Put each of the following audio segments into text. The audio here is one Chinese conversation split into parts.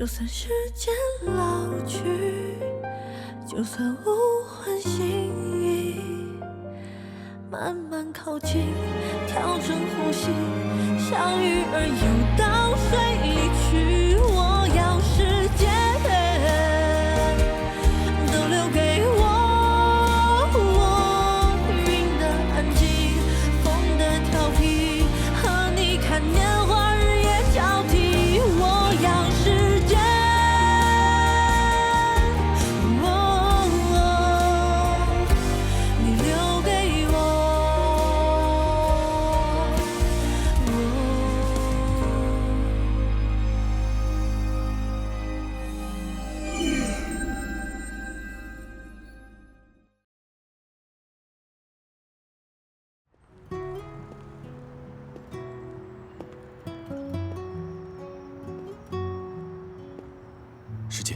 就算时间老去，就算无魂心意，慢慢靠近，调整呼吸，像鱼儿游到水里去。我要时间都留给我，云的安静，风的调皮，和你看年华日夜交替。我要时间，你留给我。师姐，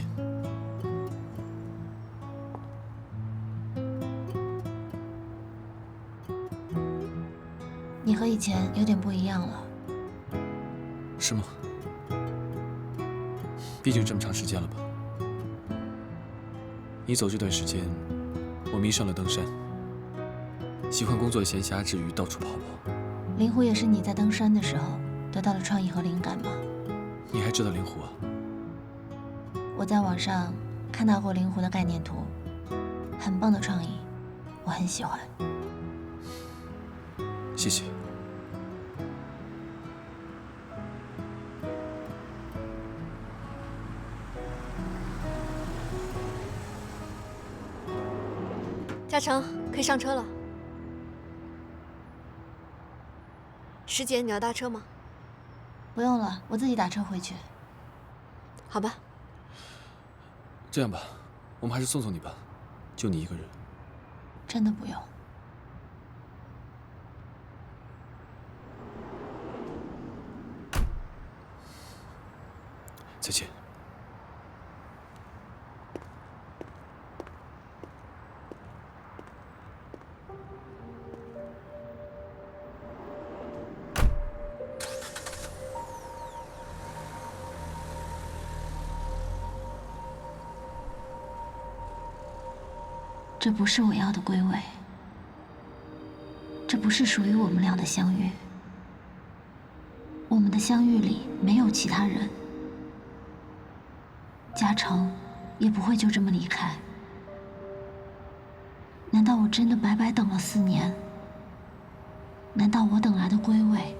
你和以前有点不一样了。是吗？毕竟这么长时间了吧。你走这段时间，我迷上了登山，喜欢工作闲暇之余到处跑跑。灵狐也是你在登山的时候得到了创意和灵感吗？你还知道灵狐啊？我在网上看到过灵狐的概念图，很棒的创意，我很喜欢。谢谢。嘉诚，可以上车了。师姐，你要搭车吗？不用了，我自己打车回去。好吧。这样吧，我们还是送你吧，就你一个人。真的不用。再见。这不是我要的归位，这不是属于我们俩的相遇。我们的相遇里没有其他人，嘉诚也不会就这么离开。难道我真的白白等了4年？难道我等来的归位，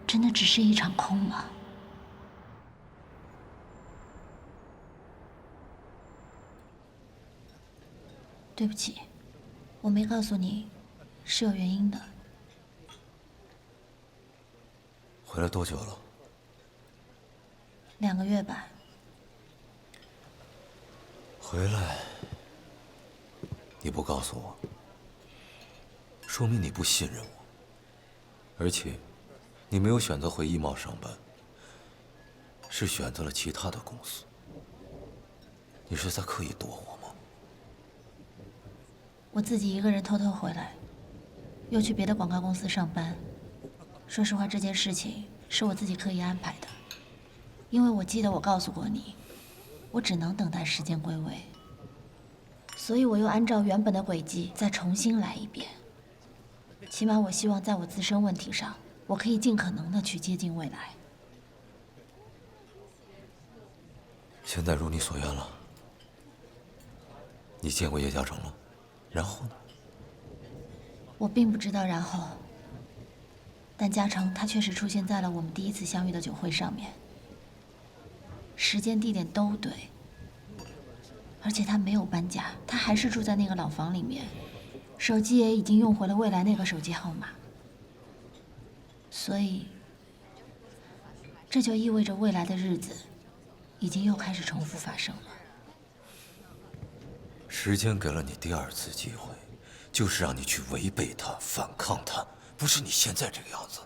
真的只是一场空吗？对不起，我没告诉你，是有原因的。回来多久了2个月吧。回来，你不告诉我，说明你不信任我，而且你没有选择回易贸上班，是选择了其他的公司。你是在刻意躲我吗？我自己一个人偷偷回来，又去别的广告公司上班。说实话，这件事情是我自己刻意安排的，因为我记得我告诉过你，我只能等待时间归位，所以我又按照原本的轨迹再重新来一遍。起码我希望在我自身问题上，我可以尽可能的去接近未来。现在如你所愿了，你见过叶嘉诚了，然后呢？我并不知道然后，但嘉诚他确实出现在了我们第一次相遇的酒会上面，时间地点都对，而且他没有搬家，他还是住在那个老房里面，手机也已经用回了未来那个手机号码，所以这就意味着未来的日子已经又开始重复发生了。时间给了你第2次机会，就是让你去违背它、反抗它，不是你现在这个样子。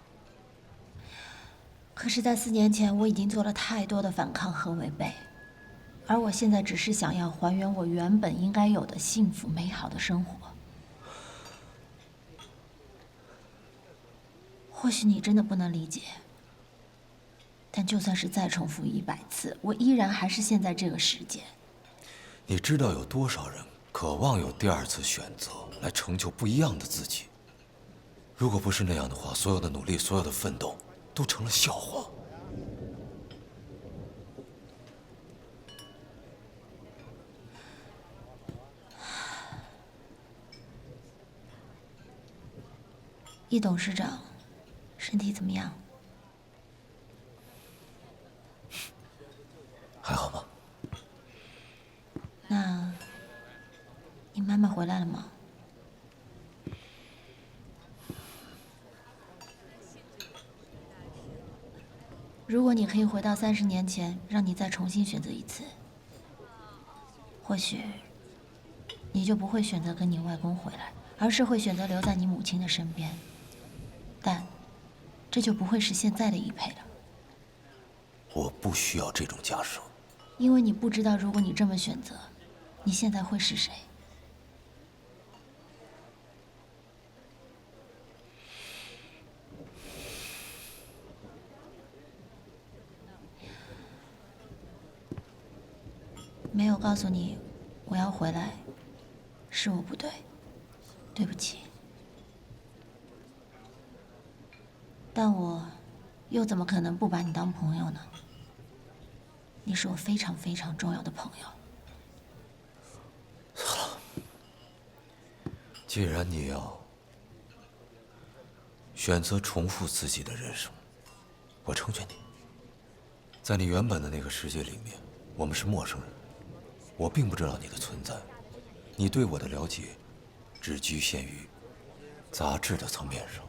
可是，在4年前，我已经做了太多的反抗和违背，而我现在只是想要还原我原本应该有的幸福美好的生活。或许你真的不能理解，但就算是再重复100次，我依然还是现在这个世界。你知道有多少人渴望有第2次选择，来成就不一样的自己？如果不是那样的话，所有的努力，所有的奋斗，都成了笑话。易董事长，身体怎么样？还好吗？那，你妈妈回来了吗？如果你可以回到30年前，让你再重新选择一次，或许你就不会选择跟你外公回来，而是会选择留在你母亲的身边。但这就不会是现在的易培了。我不需要这种假设，因为你不知道，如果你这么选择，你现在会是谁。没有告诉你我要回来，是我不对，对不起。但我又怎么可能不把你当朋友呢？你是我非常非常重要的朋友。既然你要选择重复自己的人生，我成全你。在你原本的那个世界里面，我们是陌生人，我并不知道你的存在，你对我的了解只局限于杂志的层面上。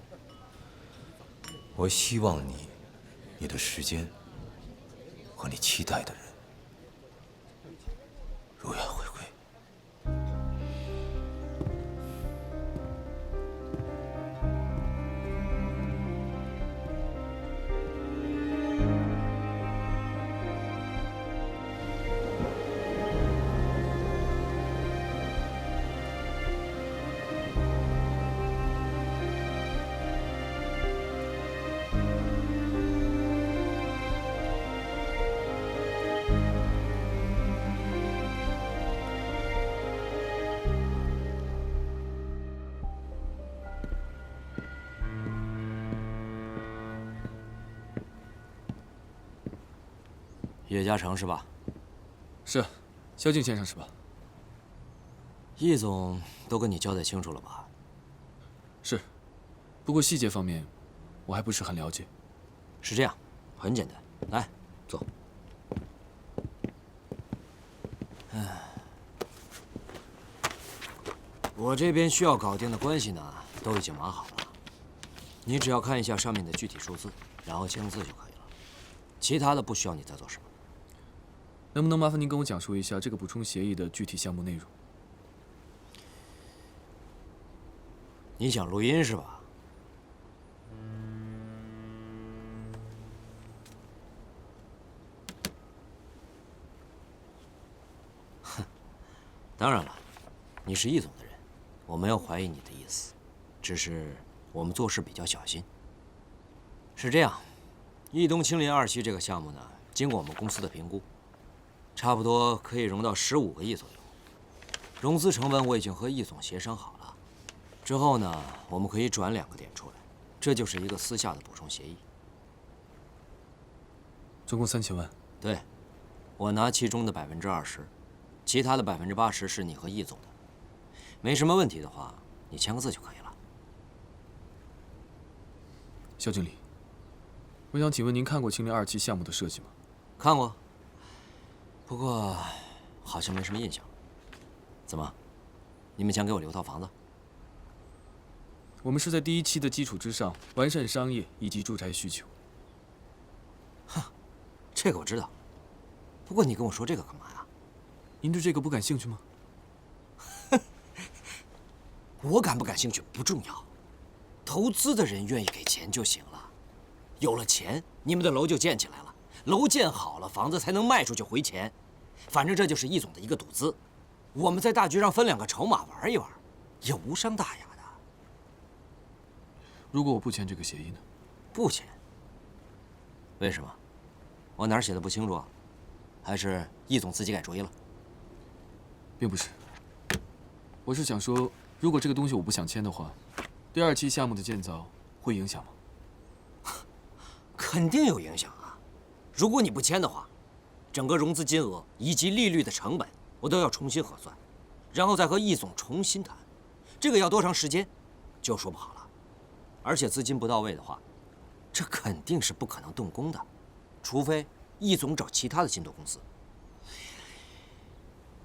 我希望你的时间和你期待的人如愿回归。叶嘉诚是吧？是，萧敬先生是吧？易总都跟你交代清楚了吧？是，不过细节方面，我还不是很了解。是这样，很简单，来，坐。我这边需要搞定的关系呢，都已经码好了。你只要看一下上面的具体数字，然后签个字就可以了。其他的不需要你再做什么。能不能麻烦您跟我讲述一下这个补充协议的具体项目内容？你想录音是吧？哼，当然了，你是易总的人，我没有怀疑你的意思，只是我们做事比较小心。是这样，易东青林2期这个项目呢，经过我们公司的评估，差不多可以融到15个亿左右。融资成本我已经和易总协商好了，之后呢，我们可以转2个点出来，这就是一个私下的补充协议。总共3000万。对，我拿其中的20%，其他的80%是你和易总的。没什么问题的话，你签个字就可以了。肖经理，我想请问您看过青林2期项目的设计吗？看过，不过好像没什么印象。怎么，你们想给我留套房子？我们是在第1期的基础之上完善商业以及住宅需求。这个我知道，不过你跟我说这个干嘛呀？您对这个不感兴趣吗？我感不感兴趣不重要，投资的人愿意给钱就行了。有了钱，你们的楼就建起来了，楼建好了，房子才能卖出去回钱。反正这就是易总的一个赌资，我们在大局上分2个筹码玩一玩，也无伤大雅的。如果我不签这个协议呢？不签？为什么？我哪儿写的不清楚啊？还是易总自己改主意了？并不是，我是想说，如果这个东西我不想签的话，第2期项目的建造会影响吗？肯定有影响啊！如果你不签的话，整个融资金额以及利率的成本，我都要重新核算，然后再和易总重新谈，这个要多长时间，就说不好了。而且资金不到位的话，这肯定是不可能动工的，除非易总找其他的信托公司。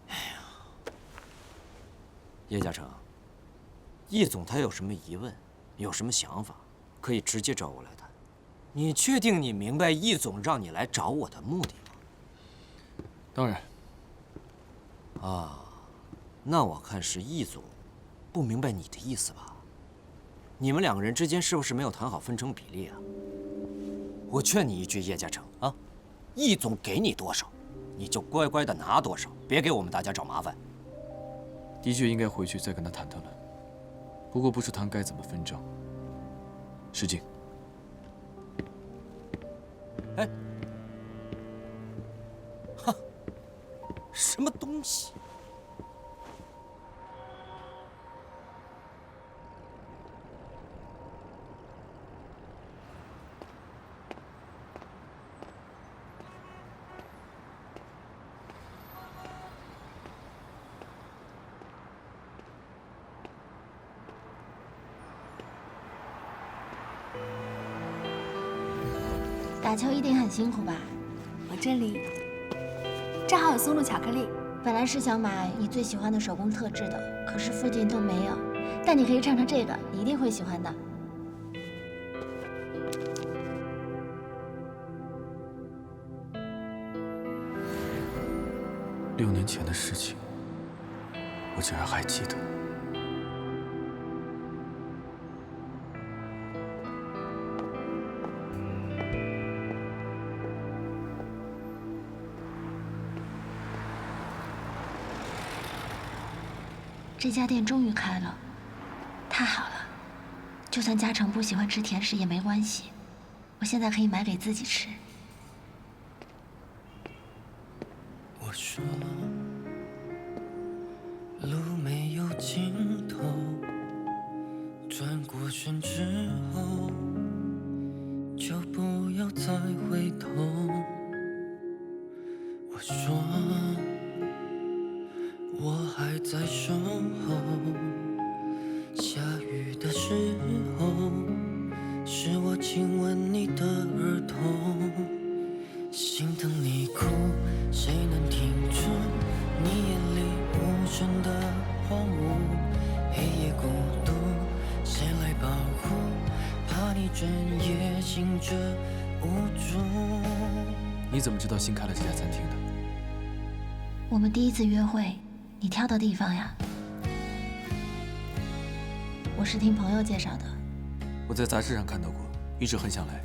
哎呀，叶嘉诚，易总他有什么疑问，有什么想法，可以直接找我来谈。你确定你明白易总让你来找我的目的吗？当然。啊，那我看是易总不明白你的意思吧？你们2个人之间是不是没有谈好分成比例啊？我劝你一句，叶嘉诚啊，易总给你多少，你就乖乖的拿多少，别给我们大家找麻烦。的确应该回去再跟他谈谈了，不过不是谈该怎么分账。石静，哎，哈，什么东西？打球一定很辛苦吧？我这里正好有松露巧克力。本来是想买你最喜欢的手工特制的，可是附近都没有。但你可以尝尝这个，你一定会喜欢的。6年前的事情，我竟然还记得。这家店终于开了，太好了！就算嘉诚不喜欢吃甜食也没关系，我现在可以买给自己吃。我说，路没有尽头，转过身之后，就不要再回头。我说，我还在守候，下雨的时候，是我亲吻你的耳朵，心疼你哭，谁能听出你眼里无声的荒芜？黑夜孤独，谁来保护？怕你整夜醒着无助。你怎么知道新开了这家餐厅的？我们第一次约会，你挑的地方呀？我是听朋友介绍的。我在杂志上看到过，一直很想来，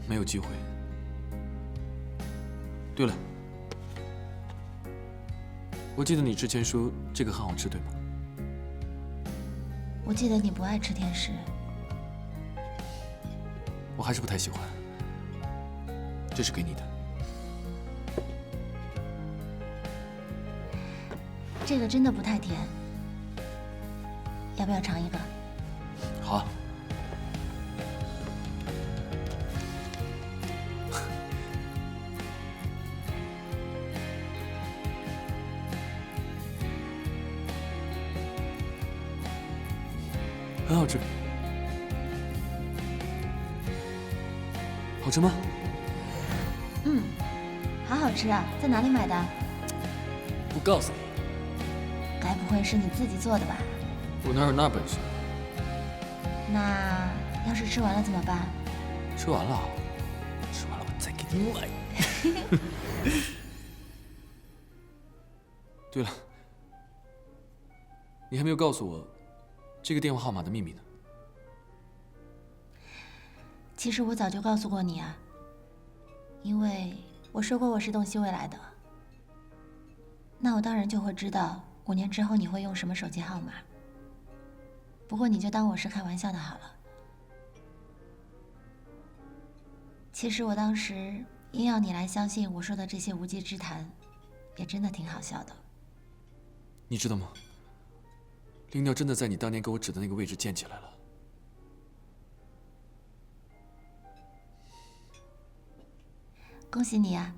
没有机会。对了，我记得你之前说这个很好吃，对吗？我记得你不爱吃甜食。我还是不太喜欢。这是给你的。这个真的不太甜，要不要尝一个？好啊。很好吃。好吃吗？嗯，好好吃啊！在哪里买的？不告诉你。该不会是你自己做的吧？我哪有那本事？那要是吃完了怎么办？吃完了，吃完了我再给你买。对了，你还没有告诉我这个电话号码的秘密呢。其实我早就告诉过你啊，因为我说过我是洞悉未来的，那我当然就会知道5年之后你会用什么手机号码。不过你就当我是开玩笑的好了。其实我当时硬要你来相信我说的这些无稽之谈，也真的挺好笑的。你知道吗？灵鸟真的在你当年给我指的那个位置建起来了。恭喜你啊！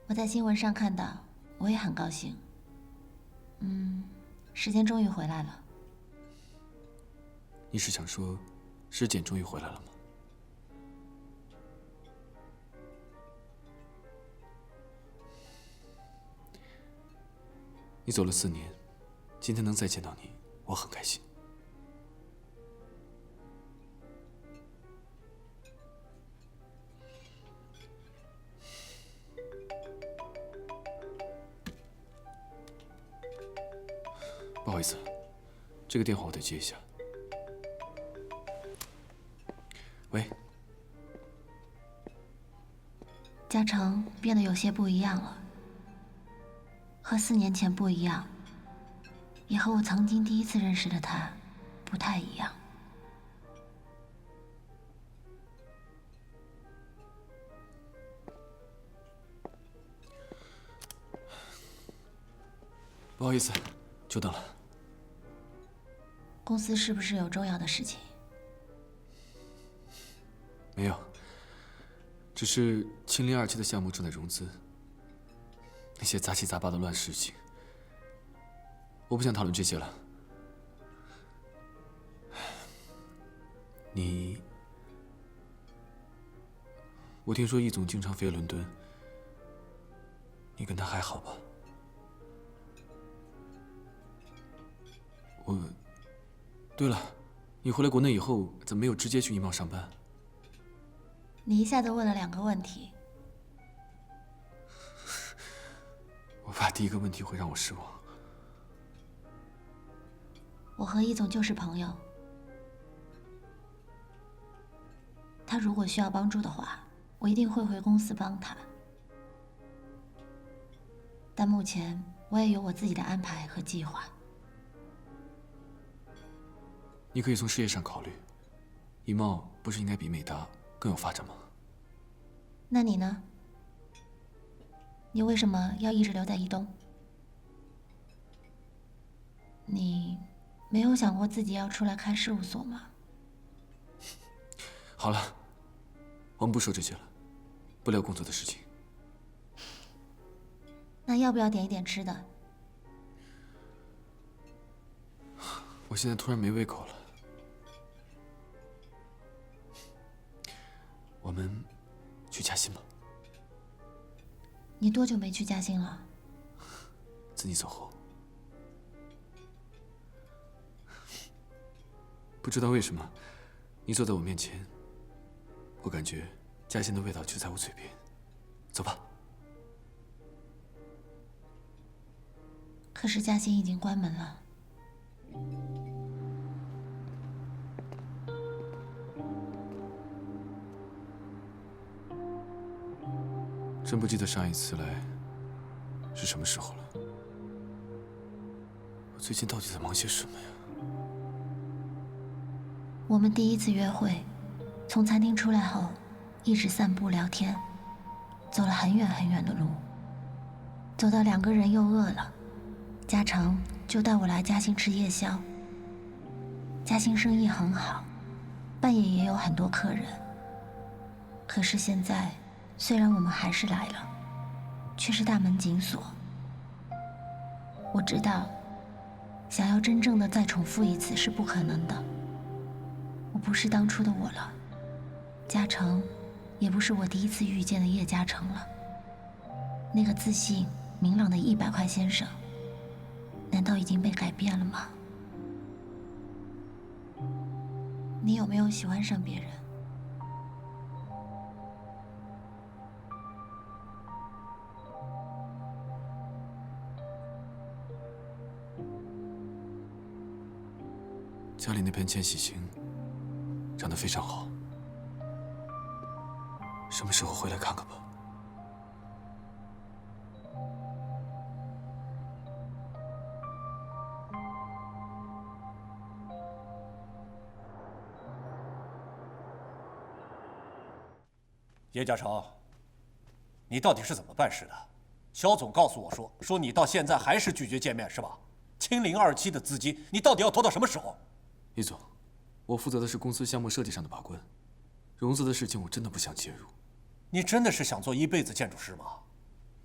我在新闻上看到，我也很高兴。时间终于回来了。你是想说，师简终于回来了吗？你走了4年，今天能再见到你，我很开心。不好意思，这个电话我得接一下。喂，嘉诚变得有些不一样了，和4年前不一样，也和我曾经第一次认识的他不太一样。不好意思，久等了。公司是不是有重要的事情？没有，只是青林2期的项目正在融资，那些杂七杂八的乱事情，我不想讨论这些了。我听说易总经常飞伦敦，你跟他还好吧？对了，你回来国内以后，怎么没有直接去易贸上班？你一下子问了2个问题。我怕第一个问题会让我失望。我和易总就是朋友，他如果需要帮助的话，我一定会回公司帮他。但目前我也有我自己的安排和计划。你可以从事业上考虑，易贸不是应该比美达更有发展吗？那你呢？你为什么要一直留在易东？你没有想过自己要出来开事务所吗？好了，我们不说这些了，不聊工作的事情。那要不要点一点吃的？我现在突然没胃口了。我们去嘉兴吧。你多久没去嘉兴了？自你走后。不知道为什么，你坐在我面前，我感觉嘉兴的味道就在我嘴边。走吧。可是嘉兴已经关门了。真不记得上一次来是什么时候了。我最近到底在忙些什么呀？我们第一次约会，从餐厅出来后，一直散步聊天，走了很远很远的路，走到2个人又饿了，嘉诚就带我来嘉兴吃夜宵。嘉兴生意很好，半夜也有很多客人。可是现在，虽然我们还是来了，却是大门紧锁。我知道，想要真正的再重复一次是不可能的。我不是当初的我了，嘉诚，也不是我第一次遇见的叶嘉诚了。那个自信、明朗的100块先生，难道已经被改变了吗？你有没有喜欢上别人？家里那盆千禧星长得非常好，什么时候回来看看吧？叶嘉诚，你到底是怎么办事的？肖总告诉我说你到现在还是拒绝见面，是吧？清零2期的资金，你到底要拖到什么时候？易总，我负责的是公司项目设计上的把关，融资的事情我真的不想介入。你真的是想做一辈子建筑师吗？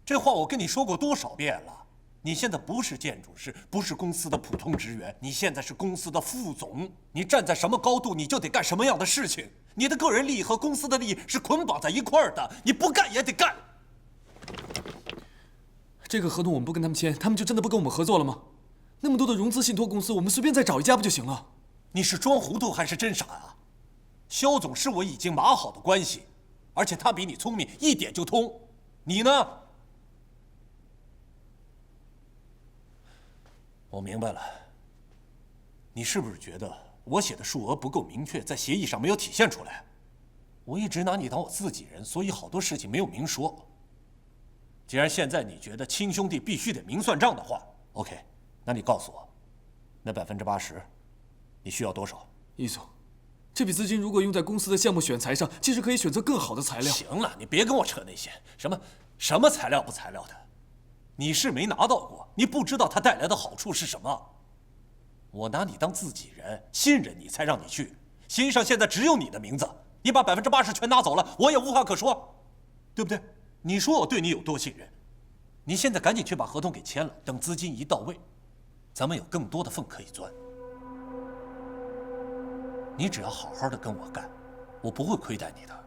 这话我跟你说过多少遍了？你现在不是建筑师，不是公司的普通职员，你现在是公司的副总。你站在什么高度，你就得干什么样的事情。你的个人利益和公司的利益是捆绑在一块儿的，你不干也得干。这个合同我们不跟他们签，他们就真的不跟我们合作了吗？那么多的融资信托公司，我们随便再找一家不就行了？你是装糊涂还是真傻啊？肖总是我已经码好的关系，而且他比你聪明，一点就通。你呢？我明白了。你是不是觉得我写的数额不够明确，在协议上没有体现出来？我一直拿你当我自己人，所以好多事情没有明说。既然现在你觉得亲兄弟必须得明算账的话 ，OK， 那你告诉我，那80%，你需要多少？易总，这笔资金如果用在公司的项目选材上，其实可以选择更好的材料。行了，你别跟我扯那些什么材料不材料的，你是没拿到过，你不知道它带来的好处是什么。我拿你当自己人，信任你才让你去，协议上现在只有你的名字，你把80%全拿走了，我也无话可说，对不对？你说我对你有多信任？你现在赶紧去把合同给签了，等资金一到位，咱们有更多的缝可以钻。你只要好好的跟我干，我不会亏待你的。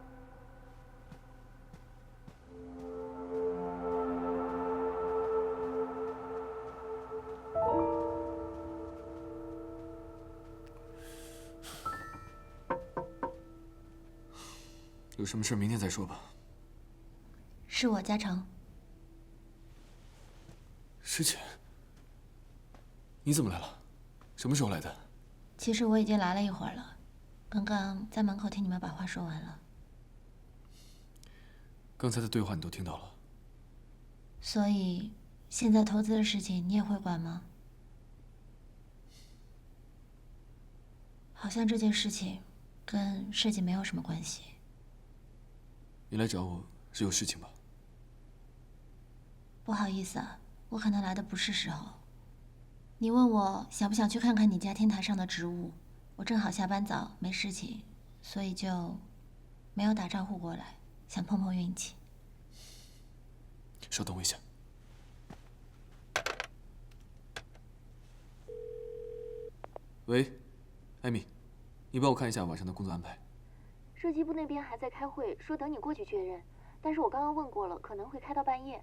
有什么事明天再说吧。是我，嘉诚。师姐，你怎么来了？什么时候来的？其实我已经来了一会儿了，刚刚在门口听你们把话说完了。刚才的对话你都听到了。所以，现在投资的事情你也会管吗？好像这件事情跟设计没有什么关系。你来找我是有事情吧？不好意思啊，我可能来的不是时候。你问我想不想去看看你家天台上的植物，我正好下班早，没事情，所以就没有打招呼过来，想碰碰运气。稍等我一下。喂，艾米，你帮我看一下晚上的工作安排。设计部那边还在开会，说等你过去确认。但是我刚刚问过了，可能会开到半夜。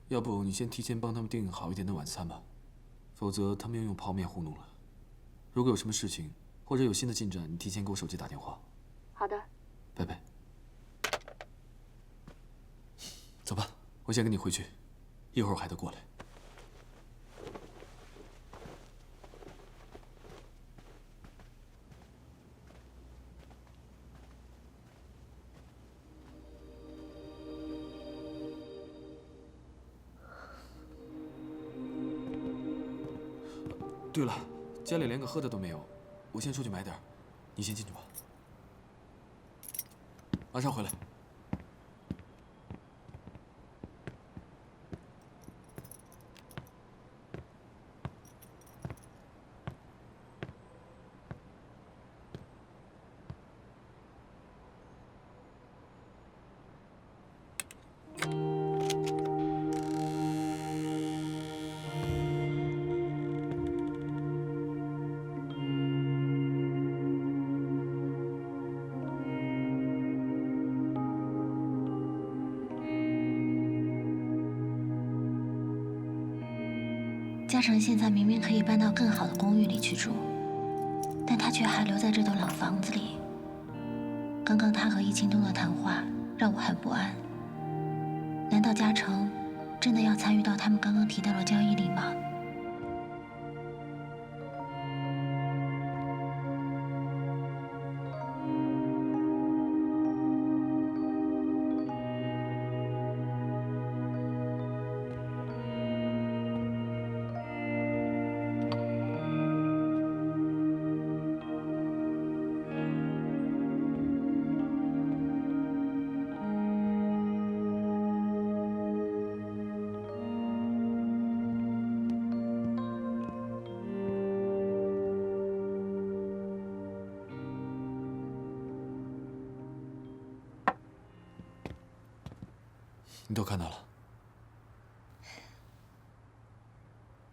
要不你先提前帮他们订好一点的晚餐吧，否则他们又用泡面糊弄了。如果有什么事情或者有新的进展，你提前给我手机打电话。好的，拜拜。走吧，我先跟你回去，一会儿我还得过来。对了，家里连个喝的都没有，我先出去买点，你先进去吧。马上回来。嘉诚现在明明可以搬到更好的公寓里去住，但他却还留在这栋老房子里。刚刚他和易清东的谈话让我很不安。难道嘉诚真的要参与到他们刚刚提到的交易里吗？你都看到了。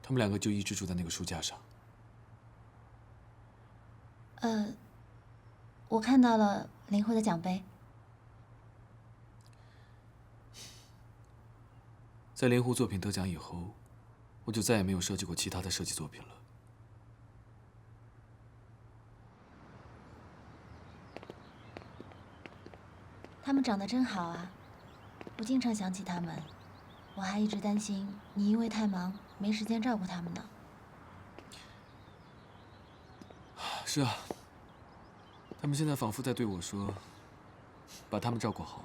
他们两个就一直住在那个书架上。我看到了林慧的奖杯。在林湖作品得奖以后，我就再也没有设计过其他的设计作品了。他们长得真好啊，我经常想起他们。我还一直担心你因为太忙没时间照顾他们呢。是啊，他们现在仿佛在对我说：“把他们照顾好，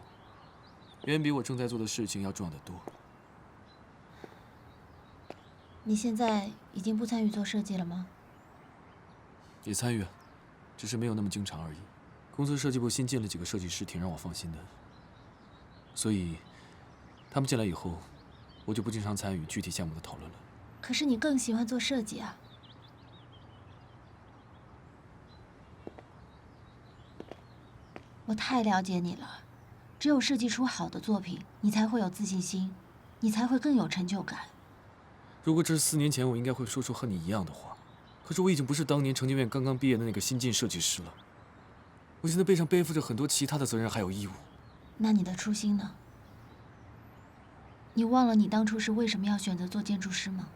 远比我正在做的事情要重要的多。”你现在已经不参与做设计了吗？也参与，只是没有那么经常而已。公司设计部新进了几个设计师，挺让我放心的。所以，他们进来以后，我就不经常参与具体项目的讨论了。可是你更喜欢做设计啊。我太了解你了，只有设计出好的作品，你才会有自信心，你才会更有成就感。如果这是4年前，我应该会说出和你一样的话。可是我已经不是当年成建院刚刚毕业的那个新晋设计师了。我现在背上背负着很多其他的责任还有义务。那你的初心呢？你忘了你当初是为什么要选择做建筑师吗？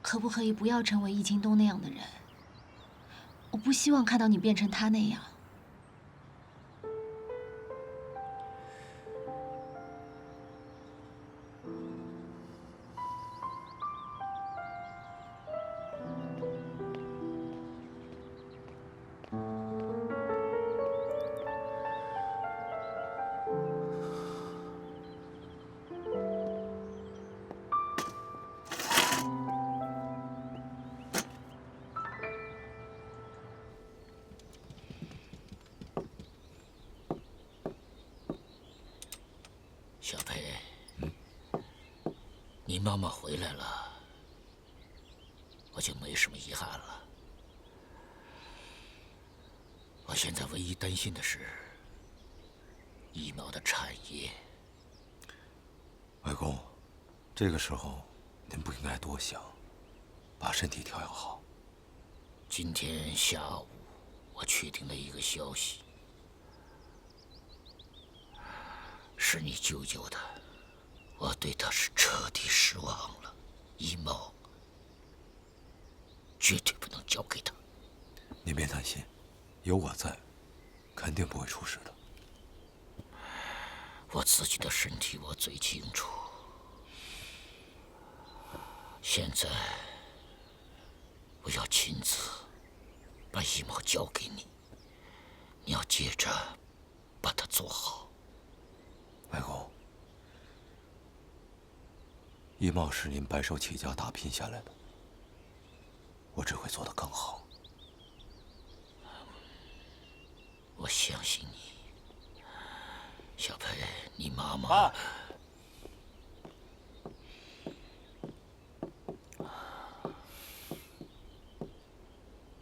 可不可以不要成为易清东那样的人？我不希望看到你变成他那样。小裴，你妈妈回来了，我就没什么遗憾了。我现在唯一担心的是衣帽的产业。外公，这个时候您不应该多想，把身体调养好。今天下午，我确定了一个消息。是你舅舅的，我对他是彻底失望了。衣帽绝对不能交给他。您别担心，有我在，肯定不会出事的。我自己的身体我最清楚。现在我要亲自把衣帽交给你，你要接着把它做好。外公，衣帽是您白手起家打拼下来的，我只会做得更好。我相信你，小裴，你妈妈。爸，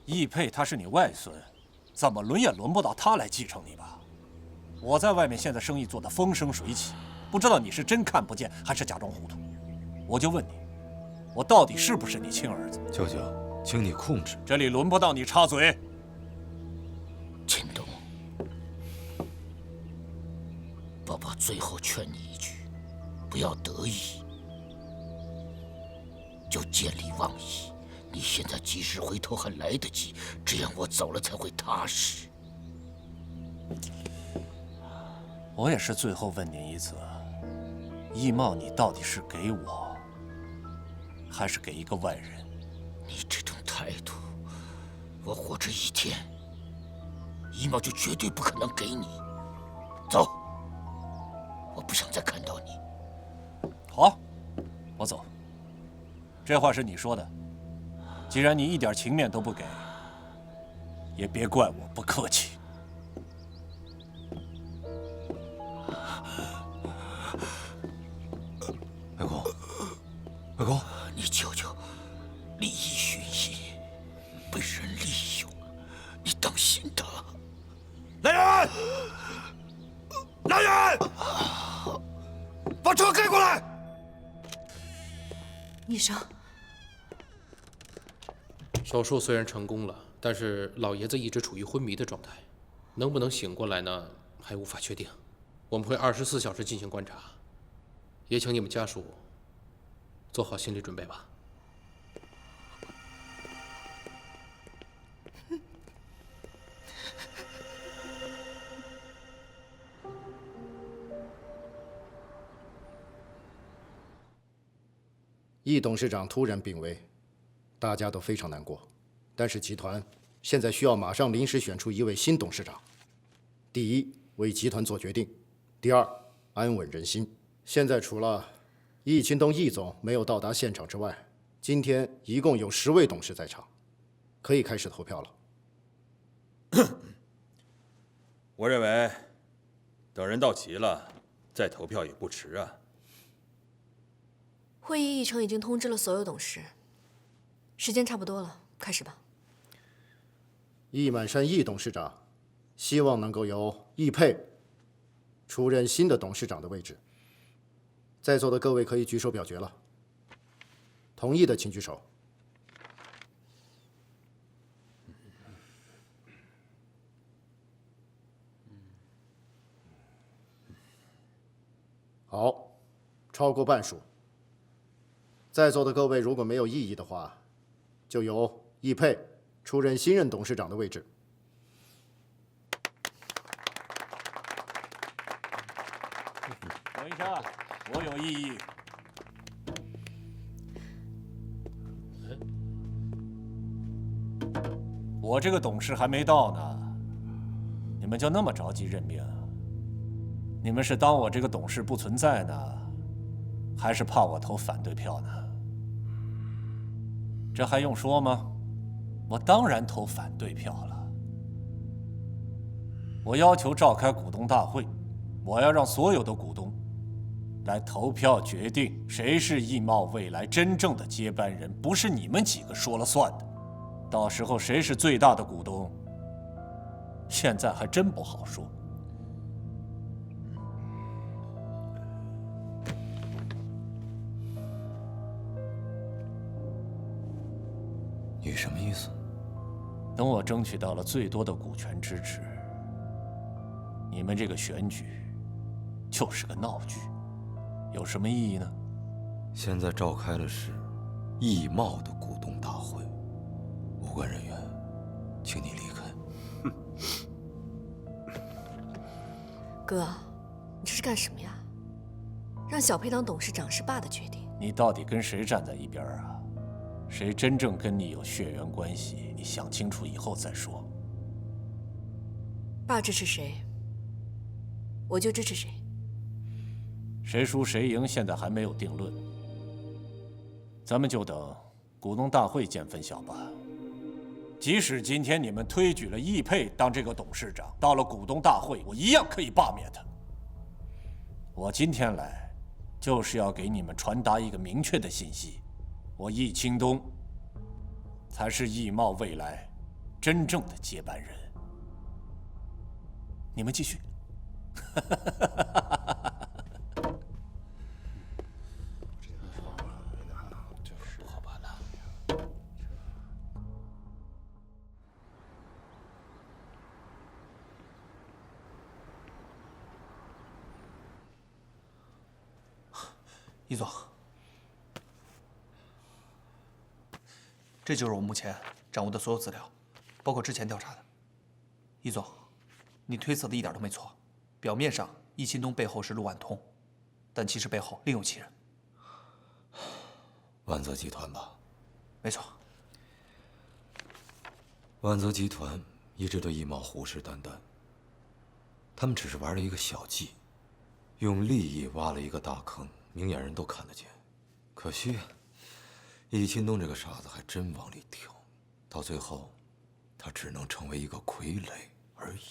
易佩他是你外孙，怎么轮也轮不到他来继承你吧？我在外面现在生意做得风生水起，不知道你是真看不见还是假装糊涂。我就问你，我到底是不是你亲儿子？舅舅，请你控制。这里轮不到你插嘴。秦东，爸爸最后劝你一句，不要得意，就见利忘义。你现在及时回头还来得及，这样我走了才会踏实。我也是最后问您一次，衣帽你到底是给我，还是给一个外人？你这种态度，我活着一天，衣帽就绝对不可能给你。走，我不想再看到你。好，我走。这话是你说的，既然你一点情面都不给，也别怪我不客气。外公，外公，你舅舅利益熏心，被人利用，你当心他。来人！来人！生，手术虽然成功了，但是老爷子一直处于昏迷的状态，能不能醒过来呢？还无法确定。我们会24小时进行观察，也请你们家属做好心理准备吧。易董事长突然病危，大家都非常难过。但是集团现在需要马上临时选出一位新董事长。第一，为集团做决定；第二，安稳人心。现在除了易清东易总没有到达现场之外，今天一共有10位董事在场，可以开始投票了。我认为，等人到齐了再投票也不迟啊。会议议程已经通知了所有董事，时间差不多了，开始吧。易满山易董事长希望能够由易佩出任新的董事长的位置。在座的各位可以举手表决了。同意的请举手。好，超过半数。在座的各位如果没有异议的话，就由易佩出任新任董事长的位置。等一下，我有异议。我这个董事还没到呢，你们就那么着急任命？你们是当我这个董事不存在呢，还是怕我投反对票呢？这还用说吗？我当然投反对票了。我要求召开股东大会，我要让所有的股东来投票决定谁是易茂未来真正的接班人，不是你们几个说了算的。到时候谁是最大的股东，现在还真不好说。你什么意思？等我争取到了最多的股权支持，你们这个选举就是个闹剧，有什么意义呢？现在召开的是易茂的股东大会，无关人员，请你离开。哥，你这是干什么呀？让小佩当董事长是爸的决定。你到底跟谁站在一边啊？谁真正跟你有血缘关系？你想清楚以后再说。爸支持谁，我就支持谁。谁输谁赢现在还没有定论，咱们就等股东大会见分晓吧。即使今天你们推举了易佩当这个董事长，到了股东大会，我一样可以罢免他。我今天来，就是要给你们传达一个明确的信息。我易清东才是易茂未来真正的接班人。你们继续。易总，这就是我目前掌握的所有资料，包括之前调查的。易总，你推测的一点都没错。表面上易清东背后是陆万通，但其实背后另有其人。万泽集团吧？没错。万泽集团一直对易茂虎视眈眈，他们只是玩了一个小计，用利益挖了一个大坑，明眼人都看得见。可惜易清东这个傻子还真往里跳，到最后，他只能成为一个傀儡而已。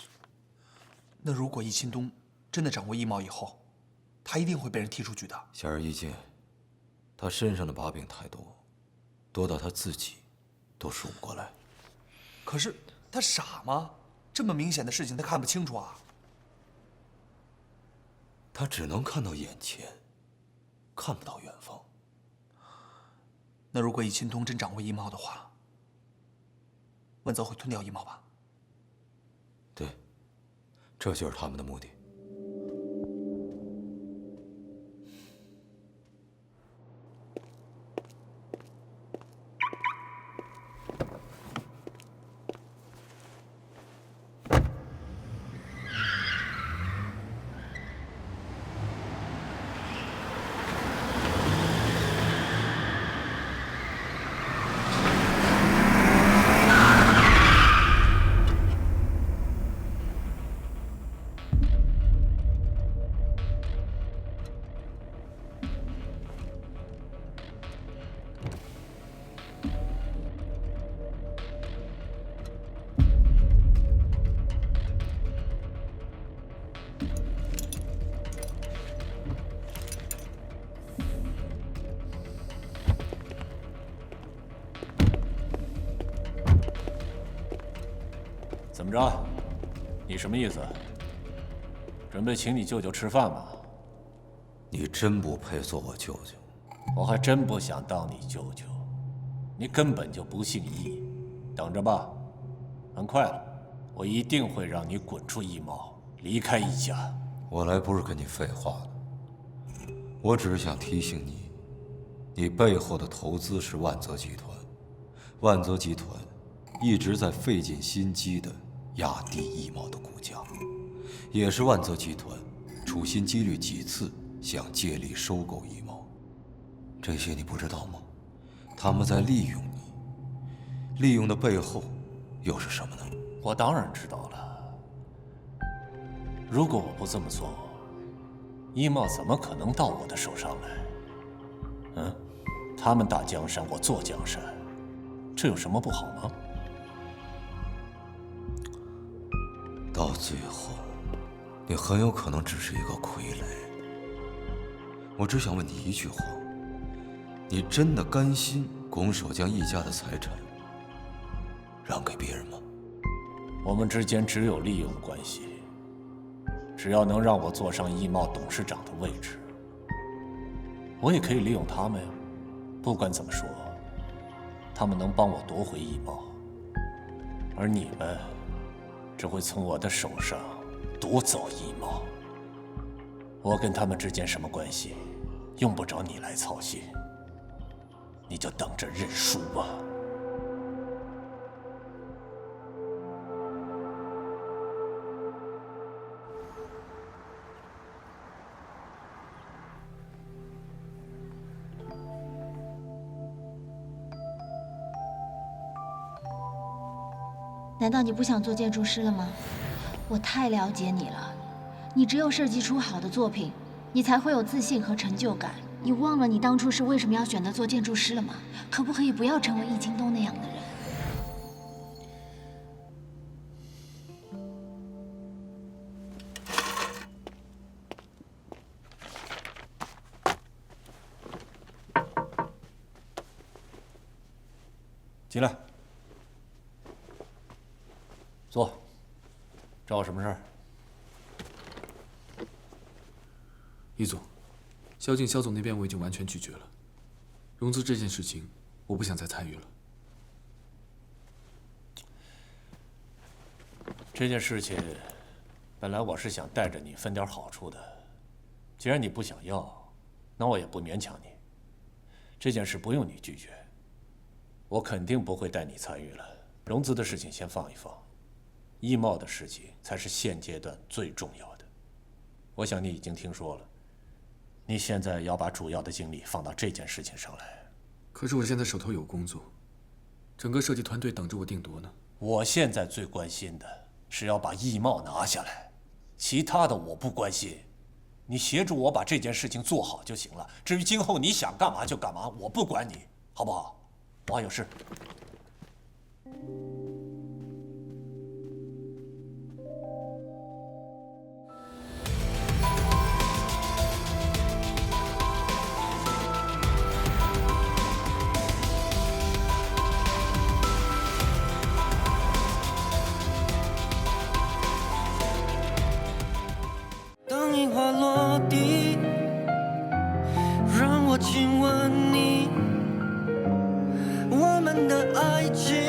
那如果易清东真的掌握易茂以后，他一定会被人踢出局的。显而易见，他身上的把柄太多，多到他自己都数不过来。可是他傻吗？这么明显的事情他看不清楚啊！他只能看到眼前，看不到远方。那如果易清东真掌握衣帽的话，万泽会吞掉衣帽吧？对，这就是他们的目的。怎么着？你什么意思？准备请你舅舅吃饭吗？你真不配做我舅舅。我还真不想当你舅舅，你根本就不姓易。等着吧，很快了，我一定会让你滚出易茂，离开易家。我来不是跟你废话的，我只是想提醒你，你背后的投资是万泽集团，万泽集团一直在费尽心机的压低易茂的股价，也是万泽集团处心积虑几次想借力收购易茂。这些你不知道吗？他们在利用你，利用的背后又是什么呢？我当然知道了。如果我不这么做，易茂怎么可能到我的手上来？他们打江山，我坐江山，这有什么不好吗？到最后，你很有可能只是一个傀儡。我只想问你一句话：你真的甘心拱手将易家的财产让给别人吗？我们之间只有利用关系，只要能让我坐上易茂董事长的位置，我也可以利用他们呀。不管怎么说，他们能帮我夺回易茂，而你们只会从我的手上夺走易茂。我跟他们之间什么关系，用不着你来操心，你就等着认输吧。难道你不想做建筑师了吗？我太了解你了，你只有设计出好的作品，你才会有自信和成就感。你忘了你当初是为什么要选择做建筑师了吗？可不可以不要成为易京东那样的人？进来，坐。找我什么事儿？易总，萧静萧总那边我已经完全拒绝了。融资这件事情，我不想再参与了。这件事情，本来我是想带着你分点好处的。既然你不想要，那我也不勉强你。这件事不用你拒绝，我肯定不会带你参与了。融资的事情先放一放，易茂的事情才是现阶段最重要的。我想你已经听说了，你现在要把主要的精力放到这件事情上来。可是我现在手头有工作，整个设计团队等着我定夺呢。我现在最关心的是要把易茂拿下来，其他的我不关心。你协助我把这件事情做好就行了。至于今后你想干嘛就干嘛，我不管你，好不好？我还有事。当樱花落地，让我亲吻你，的爱情。